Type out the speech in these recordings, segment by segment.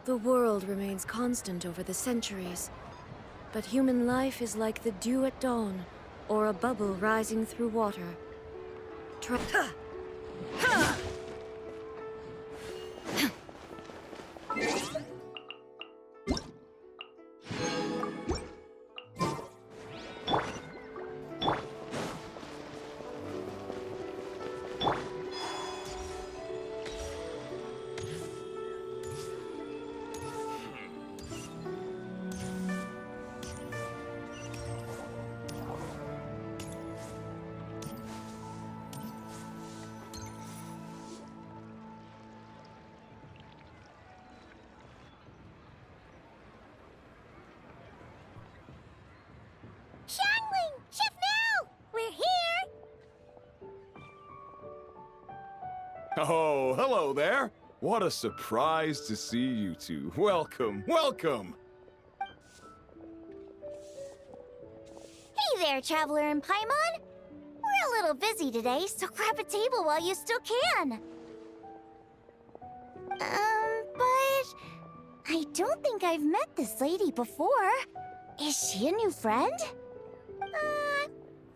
The world remains constant over the centuries, but human life is like the dew at dawn, or a bubble rising through water. Xiangling! Chef Mao! We're here! Oh, hello there! What a surprise to see you two. Welcome, welcome! Hey there, Traveler and Paimon! We're a little busy today, so grab a table while you still can. But I don't think I've met this lady before. Is she a new friend?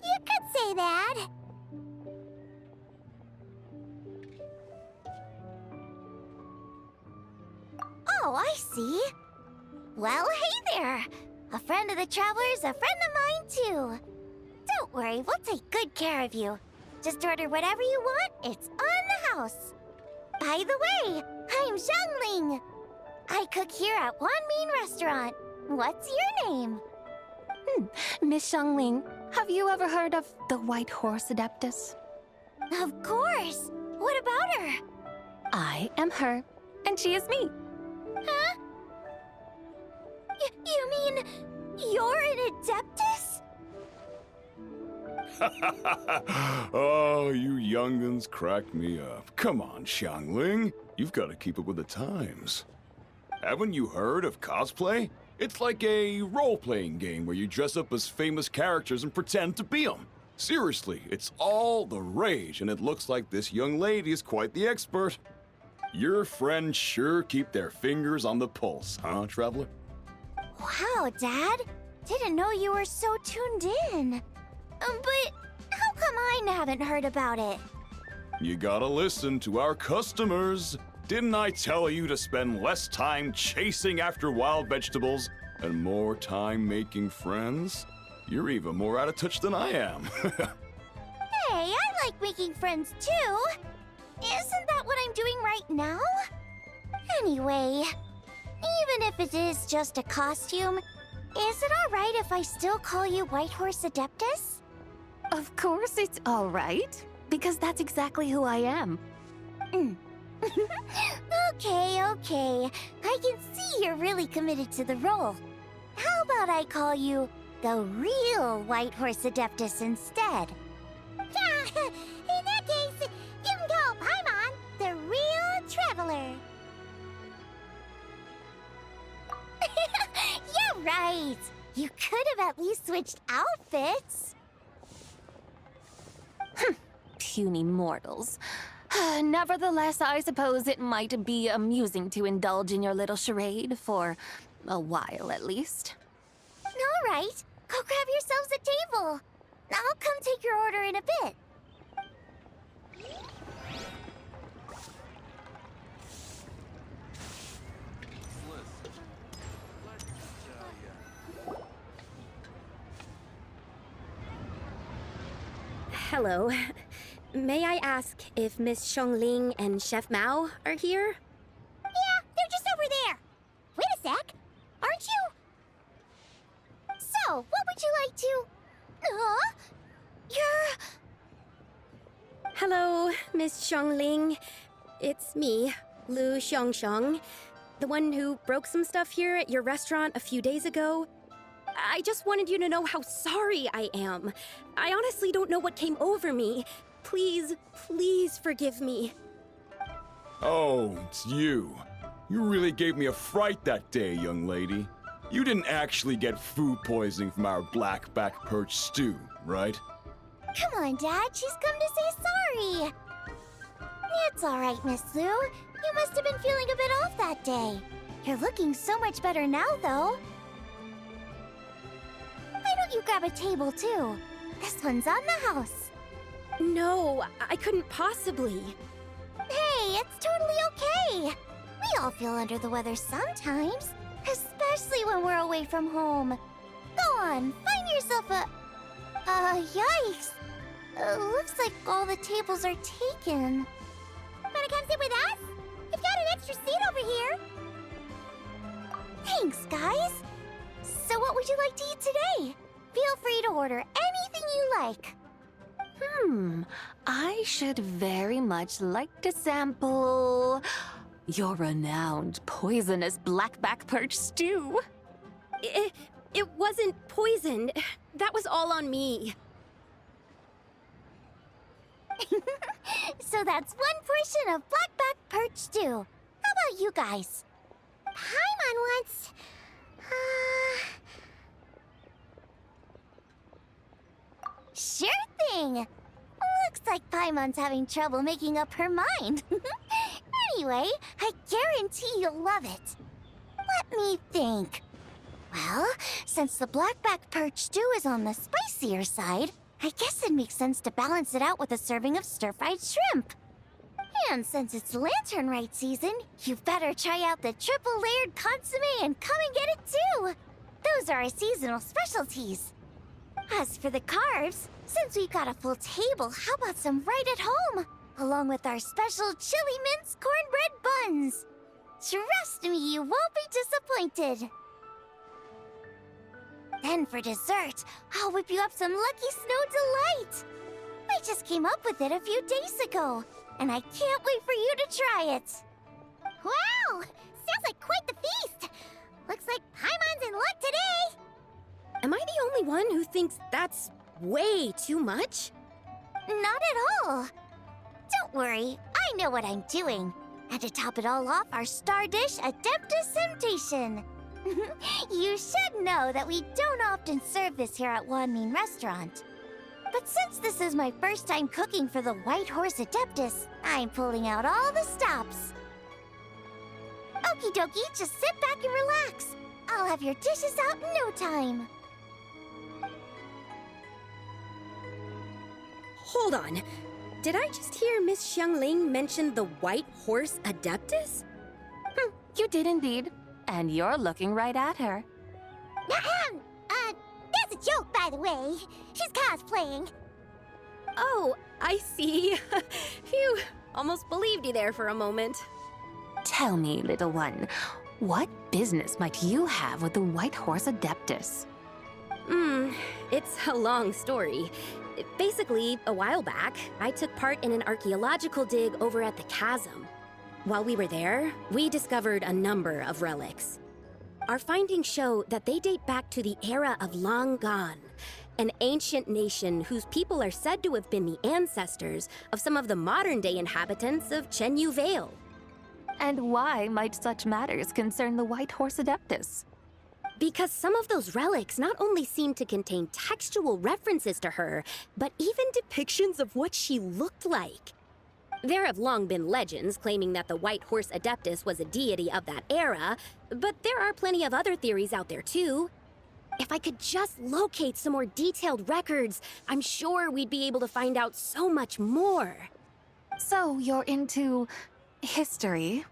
You could say that. Oh, I see. Well, hey there. A friend of the Traveler's a friend of mine, too. Don't worry, we'll take good care of you. Just order whatever you want, it's on the house. By the way, I'm Xiangling. I cook here at Wanmin Restaurant. What's your name? Miss Xiangling, have you ever heard of the White Horse Adeptus? Of course. What about her? I am her, and she is me. Huh? You mean you're an Adeptus? Oh, you young'uns crack me up. Come on, Xiangling. You've got to keep up with the times. Haven't you heard of cosplay? It's like a role-playing game where you dress up as famous characters and pretend to be them. Seriously, it's all the rage, and it looks like this young lady is quite the expert. Your friends sure keep their fingers on the pulse, huh, Traveler? Wow, Dad. Didn't know you were so tuned in. But how come I haven't heard about it? You gotta listen to our customers. Didn't I tell you to spend less time chasing after wild vegetables and more time making friends? You're even more out of touch than I am. Hey, I like making friends too. Isn't that what I'm doing right now? Anyway, even if it is just a costume, is it alright if I still call you White Horse Adeptus? Of course it's all right, because that's exactly who I am. Okay. I can see you're really committed to the role. How about I call you the real White Horse Adeptus instead? In that case, you can call Paimon the real Traveler. Yeah, right. You could have at least switched outfits. Puny mortals. Nevertheless, I suppose it might be amusing to indulge in your little charade for a while at least. All right, go grab yourselves a table. I'll come take your order in a bit. Hello. May I ask if Miss Xiangling and Chef Mao are here? Yeah, they're just over there. Wait a sec. Aren't you? So, what would you like to... Huh? You're... Hello, Miss Xiangling. It's me, Lu Xiangxiang, the one who broke some stuff here at your restaurant a few days ago. I just wanted you to know how sorry I am. I honestly don't know what came over me. Please forgive me. Oh, it's you. You really gave me a fright that day, young lady. You didn't actually get food poisoning from our blackback perch stew, right? Come on, Dad. She's come to say sorry. It's all right, Miss Lu. You must have been feeling a bit off that day. You're looking so much better now, though. Why don't you grab a table, too? This one's on the house. No, I couldn't possibly. Hey, it's totally okay. We all feel under the weather sometimes, especially when we're away from home. Go on, find yourself a... yikes. Looks like all the tables are taken. Wanna come sit with us? We've got an extra seat over here. Thanks, guys. So what would you like to eat today? Feel free to order anything you like. I should very much like to sample your renowned poisonous blackback perch stew. It wasn't poisoned. That was all on me. So that's one portion of blackback perch stew. How about you guys? Paimon wants... Sure thing! Looks like Paimon's having trouble making up her mind. Anyway, I guarantee you'll love it. Let me think. Well, since the blackback perch stew is on the spicier side, I guess it makes sense to balance it out with a serving of stir-fried shrimp. And since it's lantern rite season, you better try out the triple-layered consomme and come and get it too! Those are our seasonal specialties. As for the carbs, since we've got a full table, how about some right at home? Along with our special chili mince cornbread buns. Trust me, you won't be disappointed. Then for dessert, I'll whip you up some Lucky Snow Delight. I just came up with it a few days ago, and I can't wait for you to try it. Wow! Sounds like quite the feast. Looks like Paimon's in luck today. Am I the only one who thinks that's way too much? Not at all. Don't worry, I know what I'm doing. And to top it all off, our star dish, Adeptus Temptation. You should know that we don't often serve this here at Wanmin Restaurant. But since this is my first time cooking for the White Horse Adeptus, I'm pulling out all the stops. Okie dokie, just sit back and relax. I'll have your dishes out in no time. Hold on. Did I just hear Miss Xiangling mention the White Horse Adeptus? You did indeed. And you're looking right at her. That's a joke, by the way. She's cosplaying. Oh, I see. Phew, almost believed you there for a moment. Tell me, little one, what business might you have with the White Horse Adeptus? It's a long story. Basically, a while back, I took part in an archaeological dig over at the chasm. While we were there, we discovered a number of relics. Our findings show that they date back to the era of Long Gone, an ancient nation whose people are said to have been the ancestors of some of the modern-day inhabitants of Chenyu Vale. And why might such matters concern the White Horse Adeptus? Because some of those relics not only seem to contain textual references to her, but even depictions of what she looked like. There have long been legends claiming that the White Horse Adeptus was a deity of that era, but there are plenty of other theories out there too. If I could just locate some more detailed records, I'm sure we'd be able to find out so much more. So you're into history?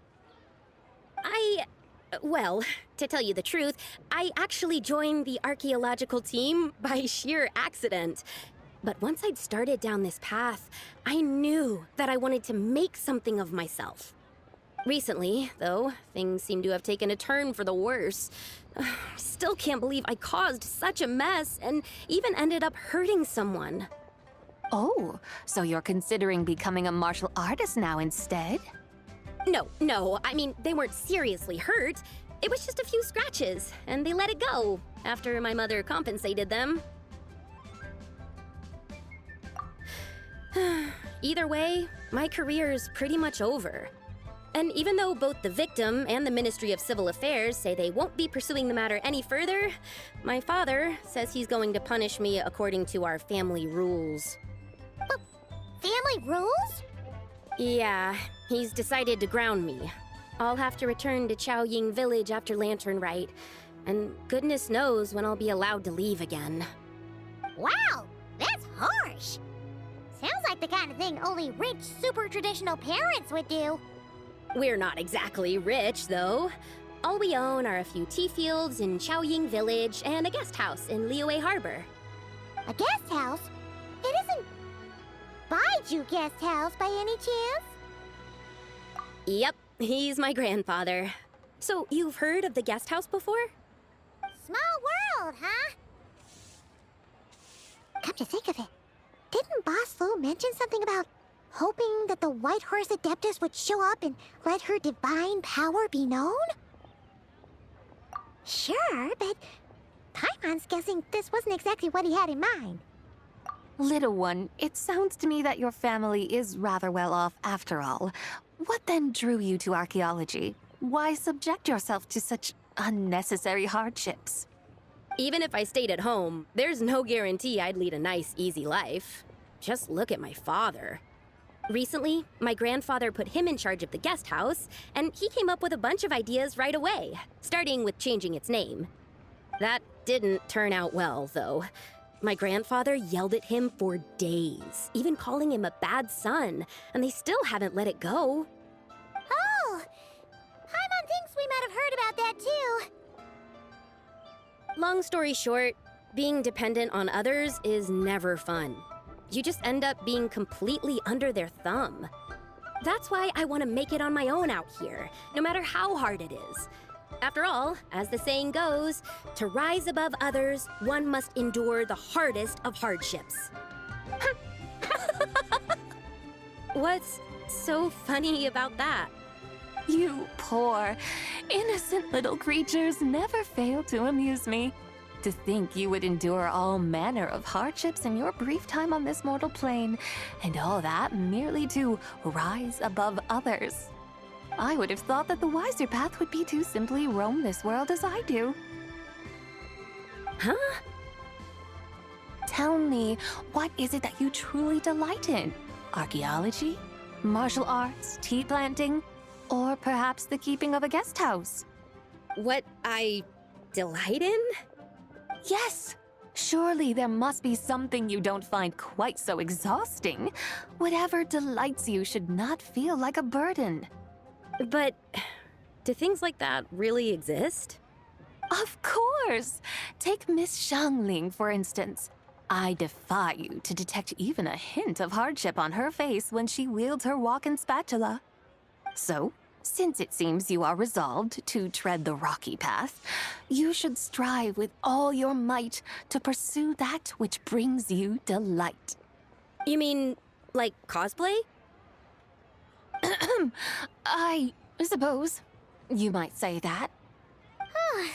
Well, to tell you the truth, I actually joined the archaeological team by sheer accident. But once I'd started down this path, I knew that I wanted to make something of myself. Recently, though, things seem to have taken a turn for the worse. Still can't believe I caused such a mess and even ended up hurting someone. Oh, so you're considering becoming a martial artist now instead? No, I mean, they weren't seriously hurt. It was just a few scratches, and they let it go after my mother compensated them. Either way, my career is pretty much over. And even though both the victim and the Ministry of Civil Affairs say they won't be pursuing the matter any further, my father says he's going to punish me according to our family rules. Family rules? Yeah, he's decided to ground me. I'll have to return to Chaoying Village after Lantern Rite, and goodness knows when I'll be allowed to leave again. Wow, that's harsh. Sounds like the kind of thing only rich, super traditional parents would do. We're not exactly rich, though. All we own are a few tea fields in Chaoying Village and a guest house in Liyue Harbor. A guest house? It isn't Baiju Guest House by any chance? Yep, he's my grandfather. So, you've heard of the guest house before? Small world, huh? Come to think of it, didn't Boss Lu mention something about hoping that the White Horse Adeptus would show up and let her divine power be known? Sure, but Paimon's guessing this wasn't exactly what he had in mind. Little one, it sounds to me that your family is rather well off after all. What then drew you to archaeology? Why subject yourself to such unnecessary hardships? Even if I stayed at home, there's no guarantee I'd lead a nice, easy life. Just look at my father. Recently, my grandfather put him in charge of the guest house, and he came up with a bunch of ideas right away, starting with changing its name. That didn't turn out well, though. My grandfather yelled at him for days, even calling him a bad son, and they still haven't let it go. Oh! Paimon thinks we might have heard about that too. Long story short, being dependent on others is never fun. You just end up being completely under their thumb. That's why I want to make it on my own out here, no matter how hard it is. After all, as the saying goes, to rise above others, one must endure the hardest of hardships. What's so funny about that? You poor, innocent little creatures never fail to amuse me. To think you would endure all manner of hardships in your brief time on this mortal plane, and all that merely to rise above others. I would have thought that the wiser path would be to simply roam this world as I do. Huh? Tell me, what is it that you truly delight in? Archaeology? Martial arts? Tea planting? Or perhaps the keeping of a guest house? What I delight in? Yes! Surely there must be something you don't find quite so exhausting. Whatever delights you should not feel like a burden. But do things like that really exist? Of course! Take Miss Xiangling, for instance. I defy you to detect even a hint of hardship on her face when she wields her walking spatula. So, since it seems you are resolved to tread the rocky path, you should strive with all your might to pursue that which brings you delight. You mean, like cosplay? I suppose you might say that. Looks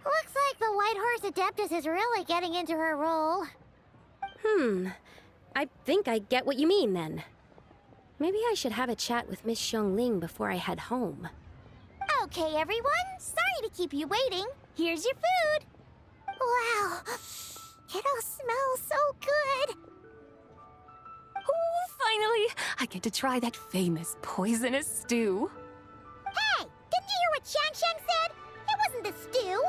like the White Horse Adeptus is really getting into her role. I think I get what you mean then. Maybe I should have a chat with Miss Xiangling before I head home. Okay, everyone. Sorry to keep you waiting. Here's your food. Wow. It all smells so good. Oh, finally! I get to try that famous poisonous stew. Hey, didn't you hear what Shang said? It wasn't the stew.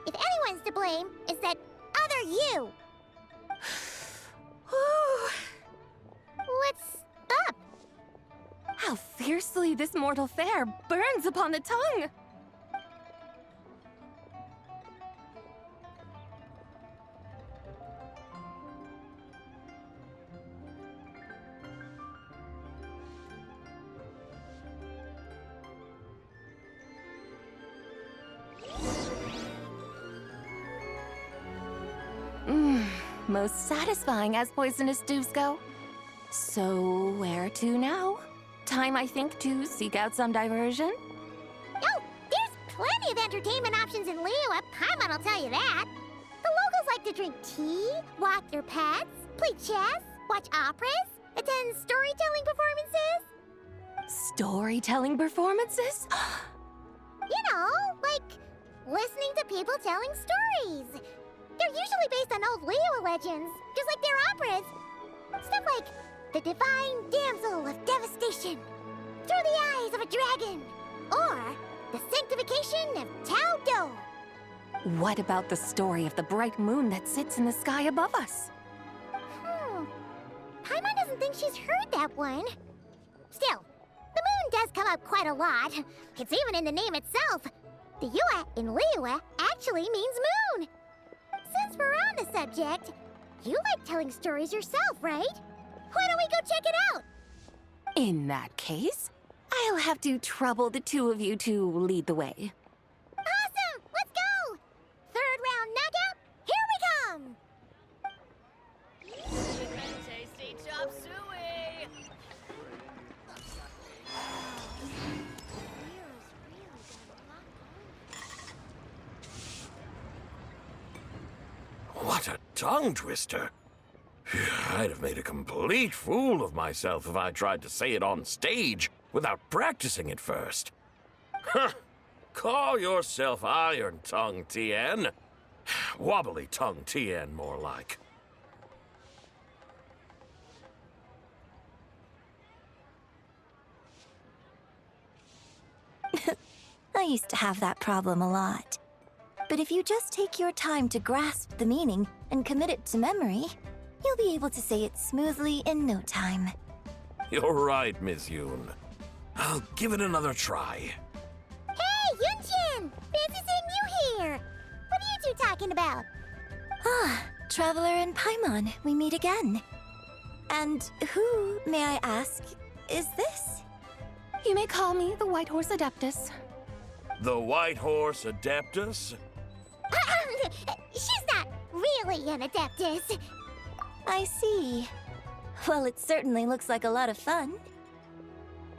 If anyone's to blame, it's that other you. What's up? How fiercely this mortal fare burns upon the tongue! Most satisfying as poisonous stews go. So, where to now? Time, I think, to seek out some diversion? Oh, there's plenty of entertainment options in Liyue. Paimon will tell you that. The locals like to drink tea, walk their pets, play chess, watch operas, attend storytelling performances. Storytelling performances? You know, like listening to people telling stories. They're usually based on old Liyue legends, just like their operas. Stuff like The Divine Damsel of Devastation, Through the Eyes of a Dragon, or sanctification of Tao Do. What about the story of the bright moon that sits in the sky above us? Paimon doesn't think she's heard that one. Still, the moon does come up quite a lot. It's even in the name itself. The Yue in Liyue actually means moon. Since we're on the subject, you like telling stories yourself, right? Why don't we go check it out? In that case, I'll have to trouble the two of you to lead the way. Awesome! Let's go! Third round knockout, here we come! Tasty chop suey! What a tongue twister! I'd have made a complete fool of myself if I tried to say it on stage without practicing it first. Huh. Call yourself Iron Tongue, Tien. Wobbly Tongue, Tien, more like. I used to have that problem a lot. But if you just take your time to grasp the meaning and commit it to memory, you'll be able to say it smoothly in no time. You're right, Miss Yoon. I'll give it another try. Hey, Yunchin! Fancy seeing you here! What are you two talking about? Ah, Traveler and Paimon, we meet again. And who, may I ask, is this? You may call me the White Horse Adeptus. The White Horse Adeptus? She's not really an Adeptus. I see. Well, it certainly looks like a lot of fun.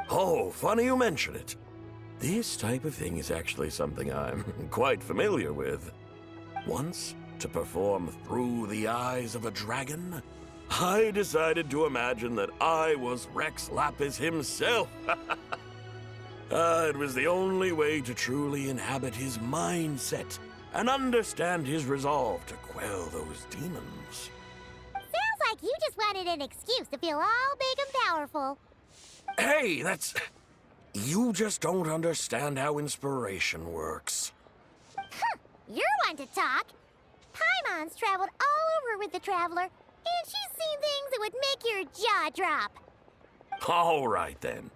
Oh, funny you mention it. This type of thing is actually something I'm quite familiar with. Once, to perform through the eyes of a dragon, I decided to imagine that I was Rex Lapis himself. It was the only way to truly inhabit his mindset and understand his resolve to quell those demons. Sounds like you just wanted an excuse to feel all big and powerful. Hey, that's... You just don't understand how inspiration works. You're one to talk. Paimon's traveled all over with the Traveler, and she's seen things that would make your jaw drop. All right, then.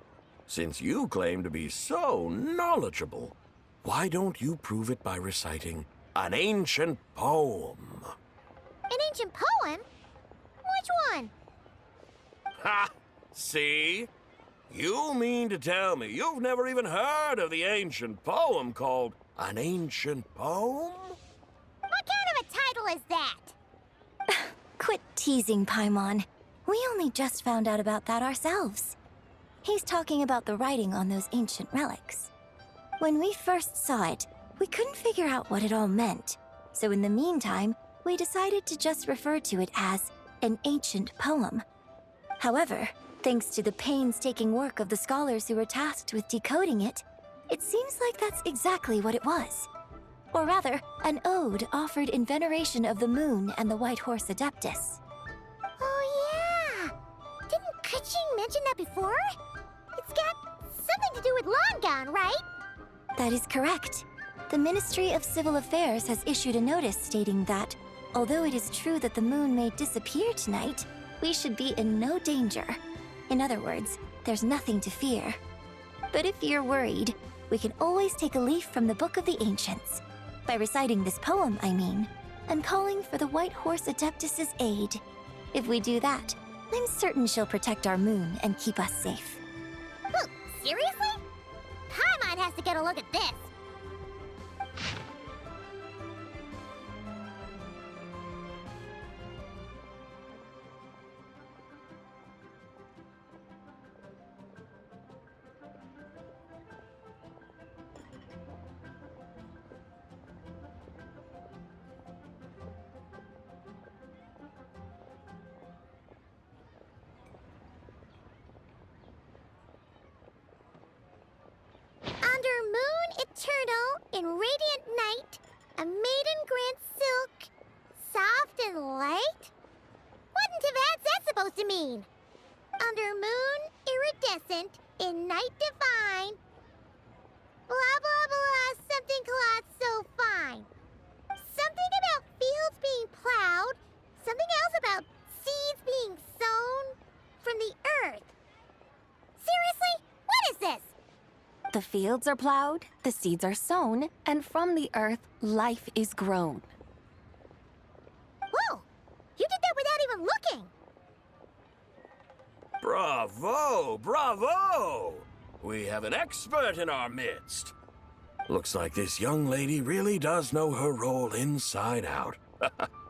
Since you claim to be so knowledgeable, why don't you prove it by reciting an ancient poem? An ancient poem? Which one? Ha! See? You mean to tell me you've never even heard of the ancient poem called An Ancient Poem? What kind of a title is that? Quit teasing, Paimon. We only just found out about that ourselves. He's talking about the writing on those ancient relics. When we first saw it, we couldn't figure out what it all meant. So in the meantime, we decided to just refer to it as an ancient poem. However, thanks to the painstaking work of the scholars who were tasked with decoding it, it seems like that's exactly what it was. Or rather, an ode offered in veneration of the moon and the White Horse Adeptus. Oh, yeah! Didn't Kuching mention that before? It's got something to do with Longon, right? That is correct. The Ministry of Civil Affairs has issued a notice stating that, although it is true that the moon may disappear tonight, we should be in no danger. In other words, there's nothing to fear. But if you're worried, we can always take a leaf from the Book of the Ancients. By reciting this poem, I mean, and calling for the White Horse Adeptus' aid. If we do that, I'm certain she'll protect our moon and keep us safe. Seriously? Paimon has to get a look at this. Under moon eternal, in radiant night, a maiden grants silk, soft and light? What in Tibet's that supposed to mean? Under moon iridescent, in night divine. Blah blah blah The fields are plowed, the seeds are sown, and from the earth, life is grown. Whoa! You did that without even looking! Bravo! Bravo! We have an expert in our midst. Looks like this young lady really does know her role inside out.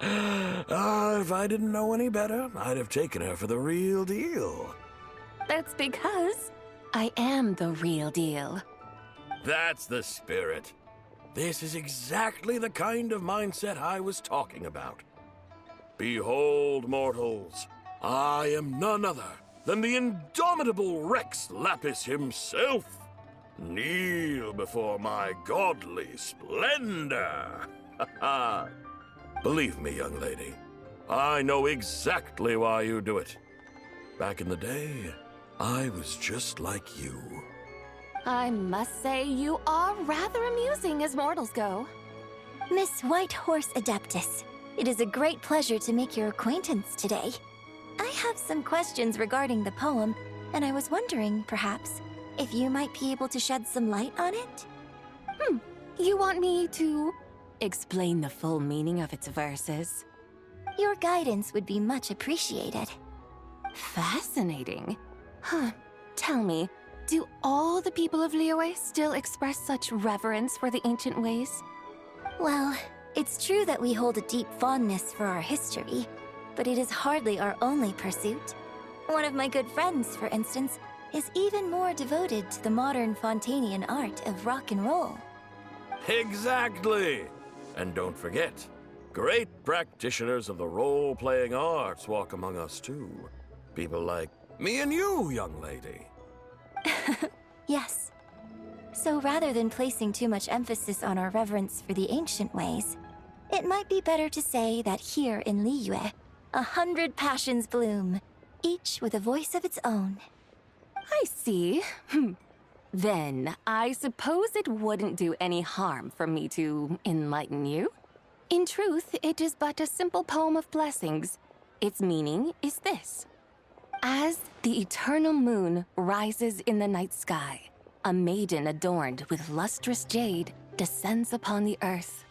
If I didn't know any better, I'd have taken her for the real deal. That's because I am the real deal. That's the spirit. This is exactly the kind of mindset I was talking about. Behold, mortals, I am none other than the indomitable Rex Lapis himself. Kneel before my godly splendor. Believe me, young lady, I know exactly why you do it. Back in the day, I was just like you. I must say you are rather amusing as mortals go. Miss White Horse Adeptus, it is a great pleasure to make your acquaintance today. I have some questions regarding the poem, and I was wondering, perhaps, if you might be able to shed some light on it? You want me to explain the full meaning of its verses? Your guidance would be much appreciated. Fascinating. Tell me, do all the people of Liyue still express such reverence for the ancient ways? Well, it's true that we hold a deep fondness for our history, but it is hardly our only pursuit. One of my good friends, for instance, is even more devoted to the modern Fontanian art of rock and roll. Exactly! And don't forget, great practitioners of the role-playing arts walk among us too. People like me and you, young lady. Yes. So rather than placing too much emphasis on our reverence for the ancient ways, it might be better to say that here in Liyue, 100 passions bloom, each with a voice of its own. I see. Then, I suppose it wouldn't do any harm for me to enlighten you. In truth, it is but a simple poem of blessings. Its meaning is this. As the eternal moon rises in the night sky, a maiden adorned with lustrous jade descends upon the earth.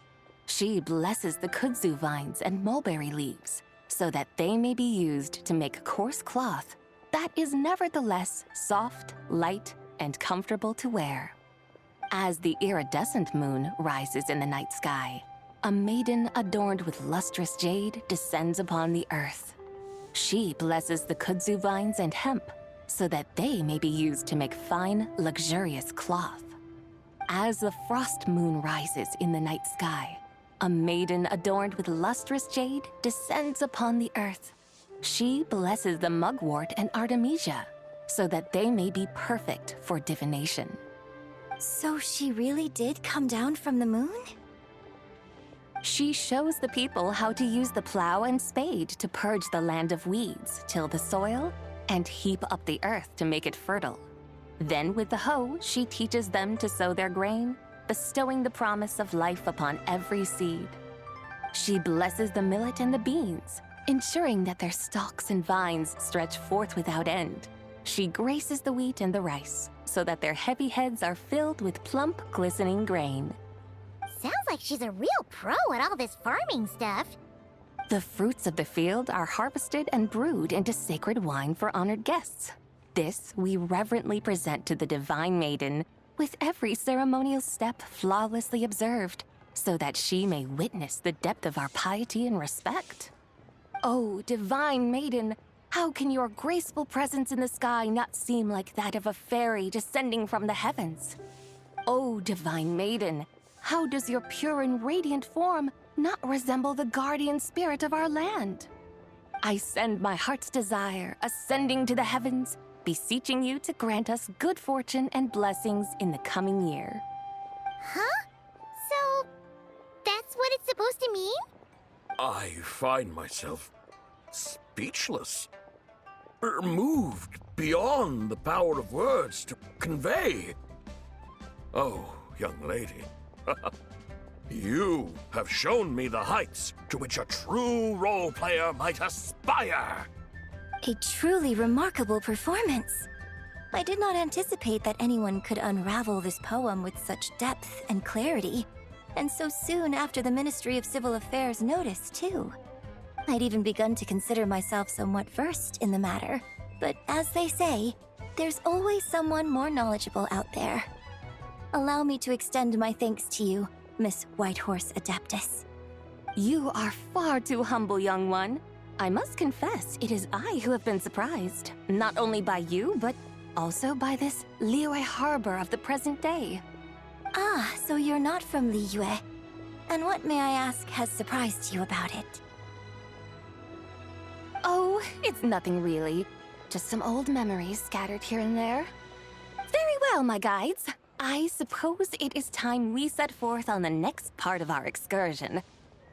She blesses the kudzu vines and mulberry leaves, so that they may be used to make coarse cloth that is nevertheless soft, light, and comfortable to wear. As the iridescent moon rises in the night sky, a maiden adorned with lustrous jade descends upon the earth. She blesses the kudzu vines and hemp, so that they may be used to make fine, luxurious cloth. As the frost moon rises in the night sky, a maiden adorned with lustrous jade descends upon the earth. She blesses the mugwort and artemisia, so that they may be perfect for divination. So she really did come down from the moon? She shows the people how to use the plow and spade to purge the land of weeds, till the soil, and heap up the earth to make it fertile. Then with the hoe, she teaches them to sow their grain, bestowing the promise of life upon every seed. She blesses the millet and the beans, ensuring that their stalks and vines stretch forth without end. She graces the wheat and the rice, so that their heavy heads are filled with plump, glistening grain. Sounds like she's a real pro at all this farming stuff. The fruits of the field are harvested and brewed into sacred wine for honored guests. This we reverently present to the divine maiden, with every ceremonial step flawlessly observed, so that she may witness the depth of our piety and respect. Oh, divine maiden, how can your graceful presence in the sky not seem like that of a fairy descending from the heavens? Oh, divine maiden, how does your pure and radiant form not resemble the guardian spirit of our land? I send my heart's desire, ascending to the heavens, beseeching you to grant us good fortune and blessings in the coming year. Huh? So, that's what it's supposed to mean? I find myself speechless, moved beyond the power of words to convey. Oh, young lady, you have shown me the heights to which a true role player might aspire. A truly remarkable performance. I did not anticipate that anyone could unravel this poem with such depth and clarity, and so soon after the Ministry of Civil Affairs noticed, too. I'd even begun to consider myself somewhat versed in the matter, but as they say, there's always someone more knowledgeable out there. Allow me to extend my thanks to you, Miss Whitehorse Adeptus. You are far too humble, young one. I must confess, it is I who have been surprised, not only by you, but also by this Liyue Harbor of the present day. Ah, so you're not from Liyue. And what, may I ask, has surprised you about it? Oh, it's nothing really. Just some old memories scattered here and there. Very well, my guides. I suppose it is time we set forth on the next part of our excursion.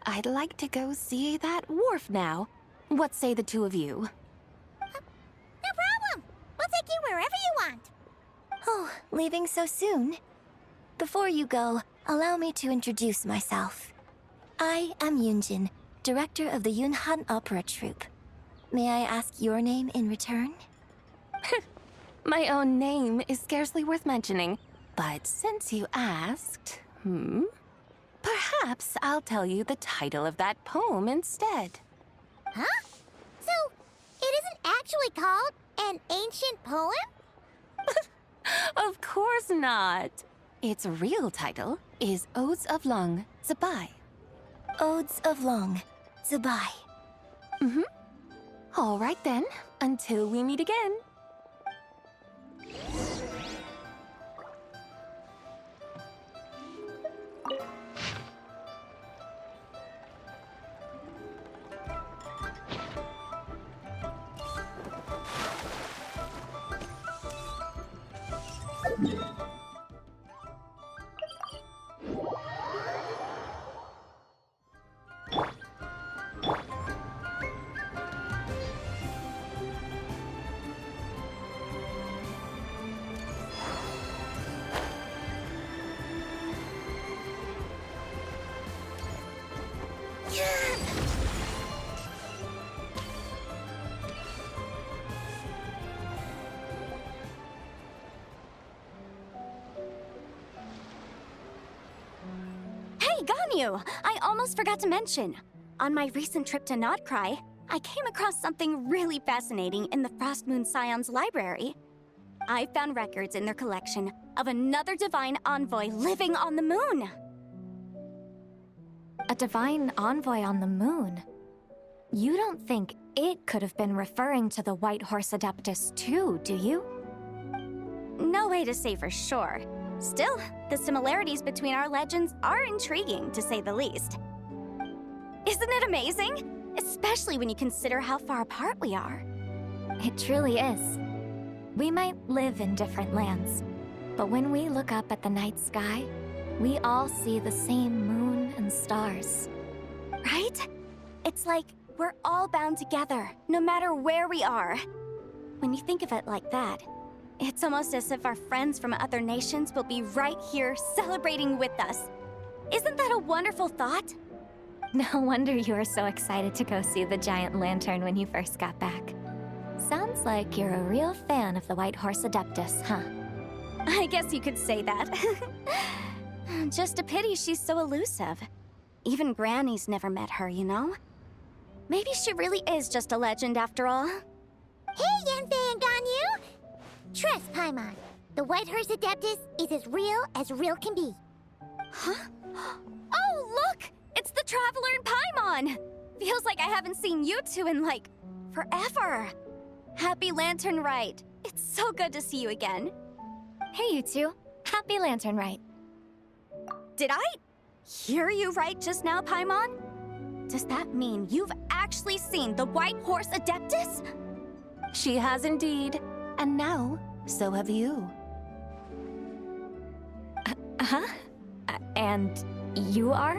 I'd like to go see that wharf now. What say the two of you? No problem. We'll take you wherever you want. Oh, leaving so soon? Before you go, allow me to introduce myself. I am Yunjin, director of the Yunhan Opera Troupe. May I ask your name in return? My own name is scarcely worth mentioning, but since you asked, perhaps I'll tell you the title of that poem instead. Huh? So, it isn't actually called an ancient poem? Of course not. Its real title is Odes of Long Zabai. Odes of Long Zabai. All right then, until we meet again. Hey, Ganyu! I almost forgot to mention. On my recent trip to Notcry, I came across something really fascinating in the Frost Moon Scion's library. I found records in their collection of another divine envoy living on the moon. A divine envoy on the moon? You don't think it could have been referring to the White Horse Adeptus too, do you? No way to say for sure. Still, the similarities between our legends are intriguing, to say the least. Isn't it amazing? Especially when you consider how far apart we are. It truly is. We might live in different lands, but when we look up at the night sky, we all see the same moon and stars. Right? It's like we're all bound together, no matter where we are. When you think of it like that, it's almost as if our friends from other nations will be right here celebrating with us. Isn't that a wonderful thought? No wonder you were so excited to go see the giant lantern when you first got back. Sounds like you're a real fan of the White Horse Adeptus, huh? I guess you could say that. Just a pity she's so elusive. Even Granny's never met her, you know? Maybe she really is just a legend after all. Hey, Yanfei and Ganyu! Trust, Paimon. The White Horse Adeptus is as real can be. Huh? Oh, look! It's the Traveler and Paimon! Feels like I haven't seen you two in, like, forever. Happy Lantern Rite. It's so good to see you again. Hey, you two. Happy Lantern Rite. Did I hear you right just now, Paimon? Does that mean you've actually seen the White Horse Adeptus? She has indeed. And now, so have you. And you are?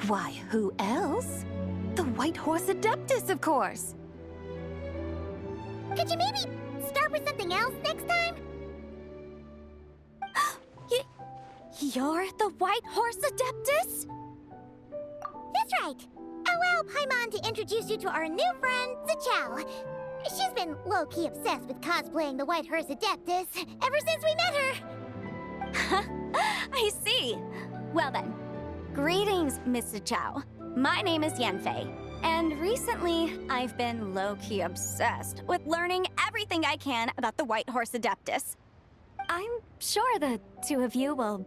Why, who else? The White Horse Adeptus, of course. Could you maybe start with something else next time? You're the White Horse Adeptus? That's right. Allow Paimon to introduce you to our new friend, Zichao. She's been low-key obsessed with cosplaying the White Horse Adeptus ever since we met her. I see. Well then, greetings, Mr. Chow. My name is Yanfei, and recently I've been low-key obsessed with learning everything I can about the White Horse Adeptus. I'm sure the two of you will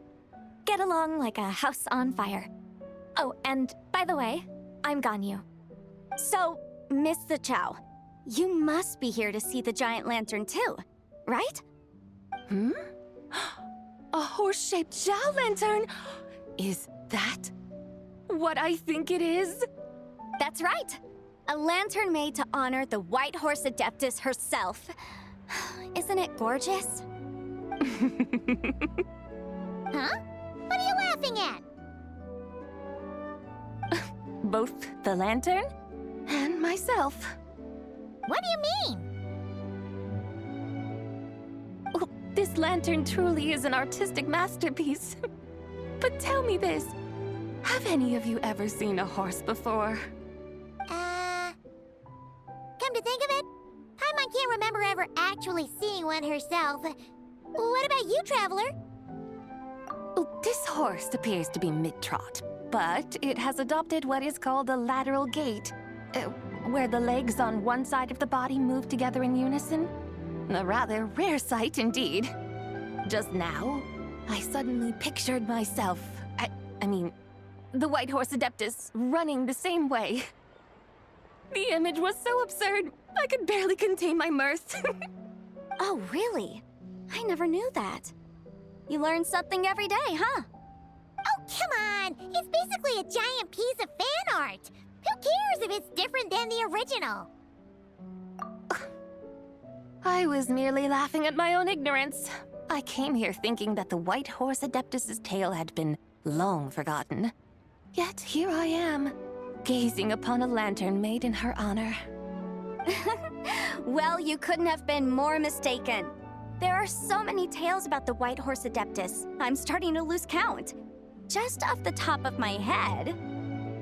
get along like a house on fire. Oh, and by the way, I'm Ganyu. So, Mr. Chow, you must be here to see the giant lantern too, right? Hmm? A horse-shaped Zhao lantern? Is that what I think it is? That's right. A lantern made to honor the White Horse Adeptus herself. Isn't it gorgeous? Huh? What are you laughing at? Both the lantern and myself. What do you mean? Oh, this lantern truly is an artistic masterpiece. But tell me this, have any of you ever seen a horse before? Come to think of it, Paimon can't remember ever actually seeing one herself. What about you, Traveler? Oh, this horse appears to be mid-trot, but it has adopted what is called a lateral gait, where the legs on one side of the body move together in unison. A rather rare sight indeed. Just now, I suddenly pictured myself, I mean, the White Horse Adeptus running the same way. The image was so absurd, I could barely contain my mirth. Oh, really? I never knew that. You learn something every day, huh? Oh, come on! It's basically a giant piece of fan art! Who cares if it's different than the original? I was merely laughing at my own ignorance. I came here thinking that the White Horse Adeptus's tale had been long forgotten. Yet here I am, gazing upon a lantern made in her honor. Well, you couldn't have been more mistaken. There are so many tales about the White Horse Adeptus, I'm starting to lose count. Just off the top of my head...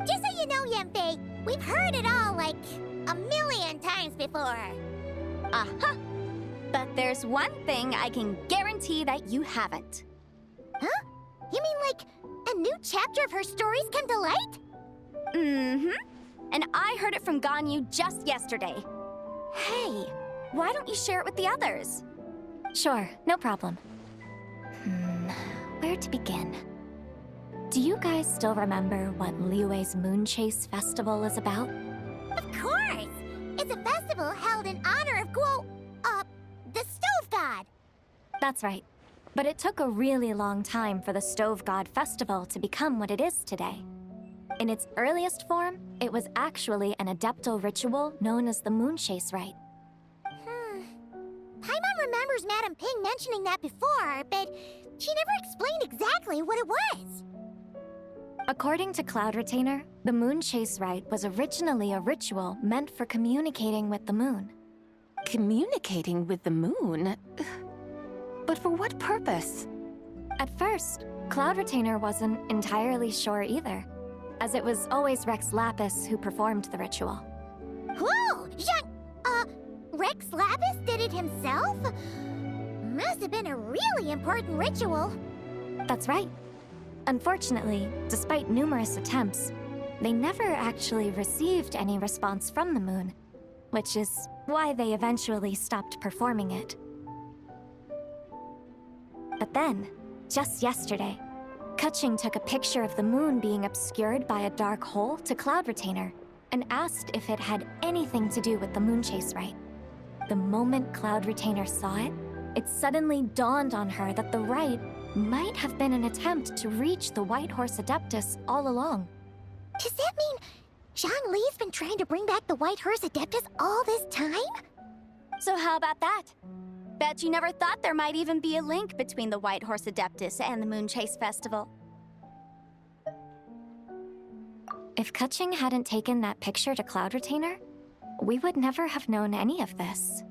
Just so you know, Yanfei, we've heard it all like a million times before. Aha! But there's one thing I can guarantee that you haven't. Huh? You mean like a new chapter of her stories come to light? Mm-hmm. And I heard it from Ganyu just yesterday. Hey, why don't you share it with the others? Sure, no problem. Where to begin? Do you guys still remember what Liyue's Moon Chase Festival is about? Of course! It's a festival held in honor of the Stove God. That's right. But it took a really long time for the Stove God Festival to become what it is today. In its earliest form, it was actually an adeptal ritual known as the Moon Chase Rite. Paimon remembers Madame Ping mentioning that before, but she never explained exactly what it was. According to Cloud Retainer, the Moon Chase Rite was originally a ritual meant for communicating with the moon. Communicating with the moon? But for what purpose? At first, Cloud Retainer wasn't entirely sure either, as it was always Rex Lapis who performed the ritual. Whoa! Rex Lapis did it himself? Must have been a really important ritual. That's right. Unfortunately, despite numerous attempts, they never actually received any response from the moon, which is why they eventually stopped performing it. But then, just yesterday, Keqing took a picture of the moon being obscured by a dark hole to Cloud Retainer and asked if it had anything to do with the Moon Chase Rite. The moment Cloud Retainer saw it, it suddenly dawned on her that the rite might have been an attempt to reach the White Horse Adeptus all along. Does that mean Zhang Li's been trying to bring back the White Horse Adeptus all this time? So how about that? Bet you never thought there might even be a link between the White Horse Adeptus and the Moon Chase Festival. If Keqing hadn't taken that picture to Cloud Retainer, we would never have known any of this.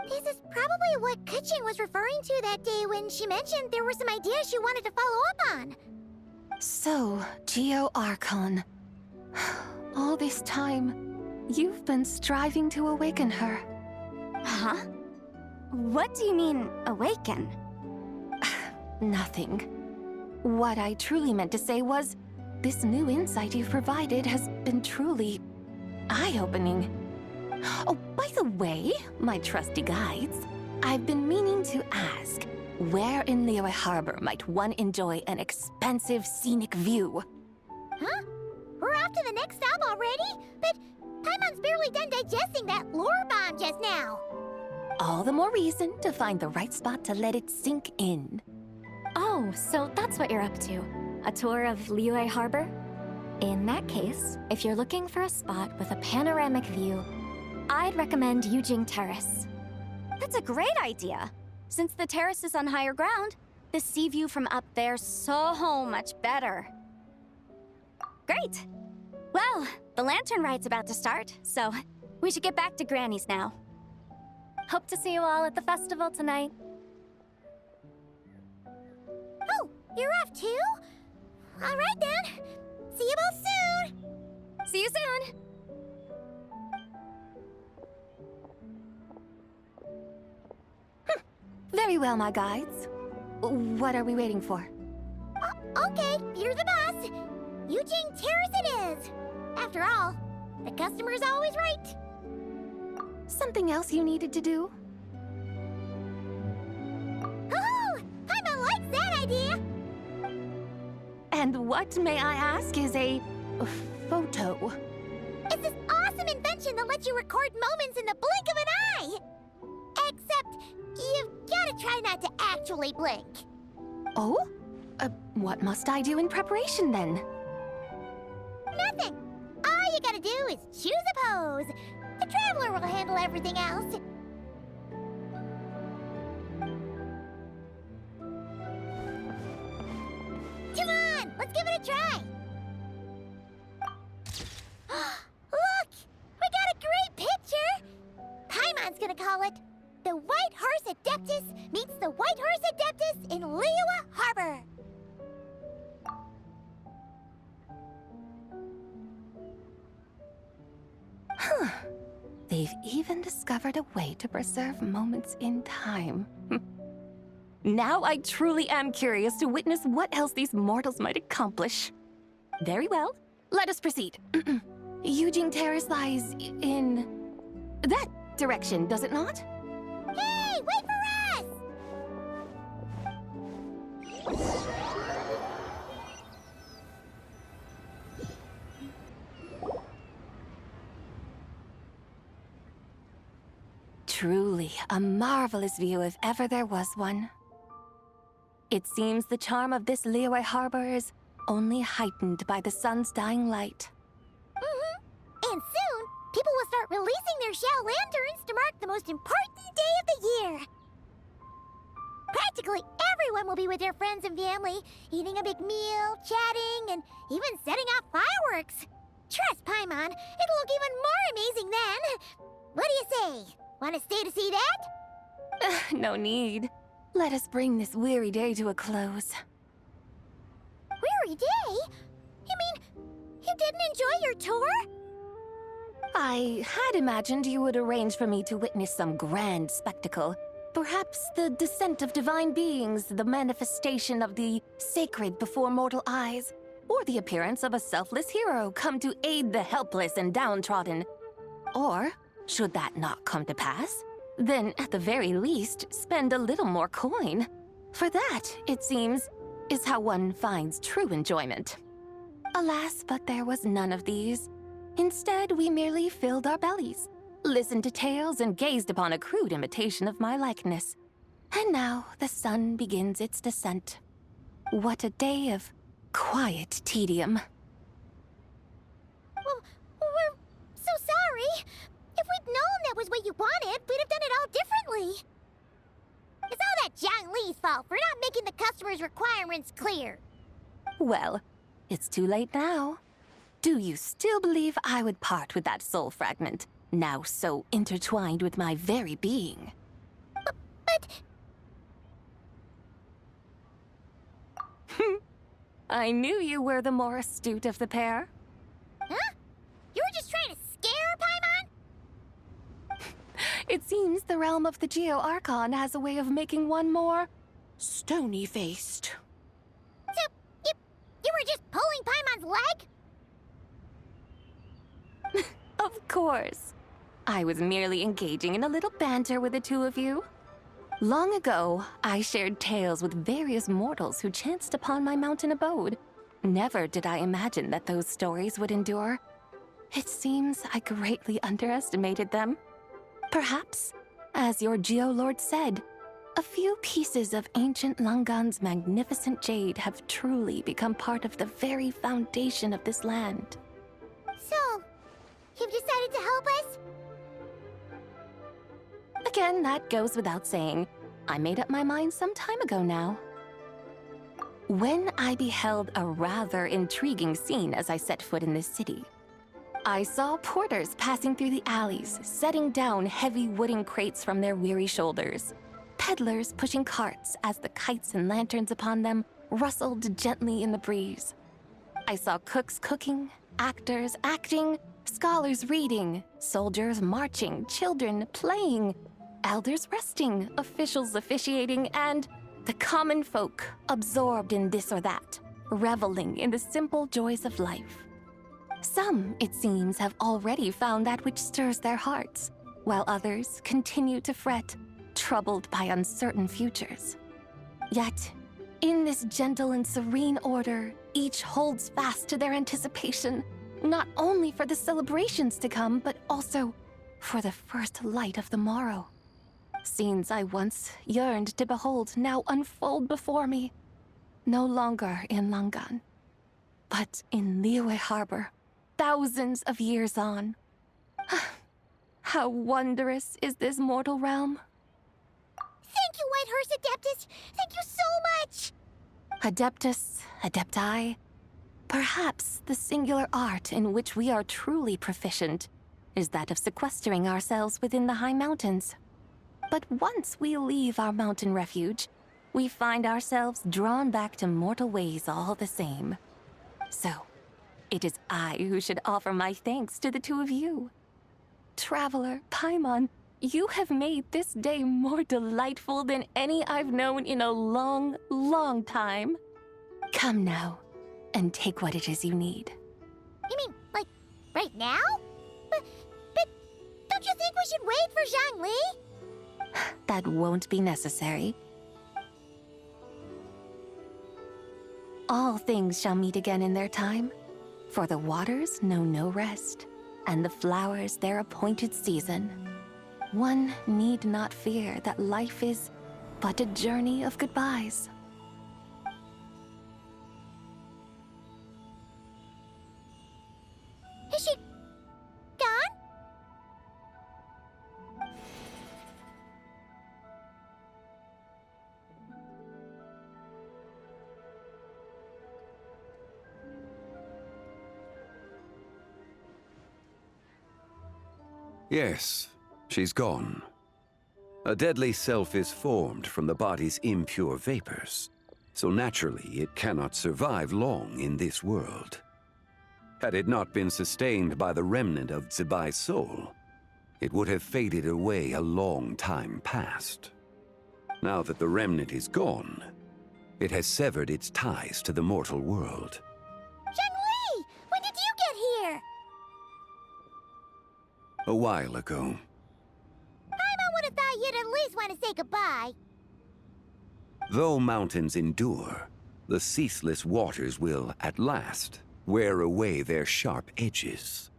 This is probably what Keqing was referring to that day when she mentioned there were some ideas she wanted to follow up on. So, Geo Archon. All this time, you've been striving to awaken her. Huh? What do you mean, awaken? Nothing. What I truly meant to say was, this new insight you've provided has been truly eye-opening. Oh, by the way, my trusty guides, I've been meaning to ask, where in Liyue Harbor might one enjoy an expansive scenic view? Huh? We're off to the next stop already? But Paimon's barely done digesting that lore bomb just now. All the more reason to find the right spot to let it sink in. Oh, so that's what you're up to. A tour of Liyue Harbor? In that case, if you're looking for a spot with a panoramic view, I'd recommend Yujing Terrace. That's a great idea. Since the terrace is on higher ground, the sea view from up there's so much better. Great! Well, the lantern ride's about to start, so we should get back to Granny's now. Hope to see you all at the festival tonight. Oh, you're off too? All right then. See you both soon. See you soon! Very well, my guides. What are we waiting for? Okay, you're the boss. Eugene Terrace it is. After all, the customer's always right. Something else you needed to do? Oh, Paimon likes that idea. And what, may I ask, is a photo? It's this awesome invention that lets you record moments in the blink of an eye. Except, you've gotta try not to actually blink. Oh? What must I do in preparation then? Nothing. All you gotta do is choose a pose. The Traveler will handle everything else. Come on, let's give it a try. Look, we got a great picture. Paimon's gonna call it The White Horse Adeptus Meets the White Horse Adeptus in Liyue Harbor. Huh. They've even discovered a way to preserve moments in time. Now I truly am curious to witness what else these mortals might accomplish. Very well, let us proceed. Eugene Terrace lies in that direction, does it not? Hey, wait for us! Truly a marvelous view if ever there was one. It seems the charm of this Liyue Harbor is only heightened by the sun's dying light. And soon, people will start releasing their shell lanterns to mark the most important day of the year. Practically everyone will be with their friends and family, eating a big meal, chatting, and even setting off fireworks. Trust Paimon, it'll look even more amazing then. What do you say? Want to stay to see that? No need. Let us bring this weary day to a close. Weary day? You mean you didn't enjoy your tour? I had imagined you would arrange for me to witness some grand spectacle. Perhaps the descent of divine beings, the manifestation of the sacred before mortal eyes, or the appearance of a selfless hero come to aid the helpless and downtrodden. Or, should that not come to pass, then at the very least, spend a little more coin. For that, it seems, is how one finds true enjoyment. Alas, but there was none of these. Instead, we merely filled our bellies, listened to tales, and gazed upon a crude imitation of my likeness. And now the sun begins its descent. What a day of quiet tedium. Well, we're so sorry. If we'd known that was what you wanted, we'd have done it all differently. It's all that Zhang Li's fault for not making the customer's requirements clear. Well, it's too late now. Do you still believe I would part with that soul fragment, now so intertwined with my very being? But I knew you were the more astute of the pair. huh? You were just trying to scare Paimon? It seems the the realm of the Geo-Archon has a way of making one more stony-faced. So, you were just pulling Paimon's leg? Of course. I was merely engaging in a little banter with the two of you. Long ago, I shared tales with various mortals who chanced upon my mountain abode. Never did I imagine that those stories would endure. It seems I greatly underestimated them. Perhaps, as your Geolord said, a few pieces of ancient Langan's magnificent jade have truly become part of the very foundation of this land. So, you've decided to help us? Again, that goes without saying. I made up my mind some time ago now. When I beheld a rather intriguing scene as I set foot in this city, I saw porters passing through the alleys, setting down heavy wooden crates from their weary shoulders. Peddlers pushing carts as the kites and lanterns upon them rustled gently in the breeze. I saw cooks cooking, actors acting, scholars reading, soldiers marching, children playing, elders resting, officials officiating, and the common folk absorbed in this or that, reveling in the simple joys of life. Some, it seems, have already found that which stirs their hearts, while others continue to fret, troubled by uncertain futures. Yet, in this gentle and serene order, each holds fast to their anticipation, not only for the celebrations to come, but also for the first light of the morrow. Scenes I once yearned to behold now unfold before me, no longer in Langan, but in Liyue Harbor, thousands of years on. How wondrous is this mortal realm! Thank you, Whitehorse Adeptus! Thank you so much! Adeptus, Adepti, perhaps the singular art in which we are truly proficient is that of sequestering ourselves within the high mountains. But once we leave our mountain refuge, we find ourselves drawn back to mortal ways all the same. So, it is I who should offer my thanks to the two of you. Traveler, Paimon, you have made this day more delightful than any I've known in a long, long time. Come now, and take what it is you need. You mean, like, right now? But don't you think we should wait for Zhangli? That won't be necessary. All things shall meet again in their time, for the waters know no rest, and the flowers their appointed season. One need not fear that life is but a journey of goodbyes. Is she gone? Yes, she's gone. A deadly self is formed from the body's impure vapors, so naturally it cannot survive long in this world. Had it not been sustained by the remnant of Zibai's soul, it would have faded away a long time past. Now that the remnant is gone, it has severed its ties to the mortal world. Zhangli! When did you get here? A while ago. Paimon would have thought you'd at least want to say goodbye. Though mountains endure, the ceaseless waters will, at last, wear away their sharp edges.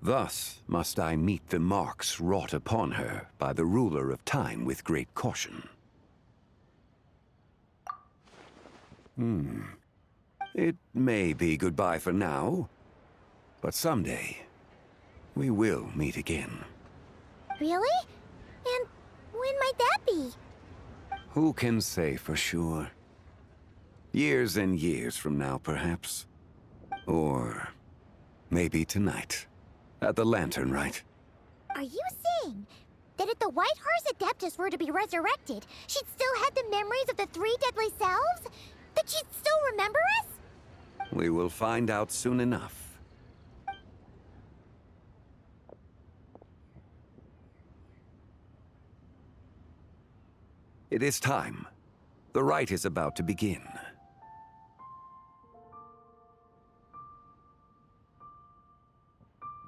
Thus must I meet the marks wrought upon her by the ruler of time with great caution. It may be goodbye for now, but someday we will meet again. Really? And when might that be? Who can say for sure? Years and years from now, perhaps. Or maybe tonight, at the Lantern Rite. Are you saying that if the Whitehorse Adeptus were to be resurrected, she'd still have the memories of the three deadly selves? That she'd still remember us? We will find out soon enough. It is time. The rite is about to begin.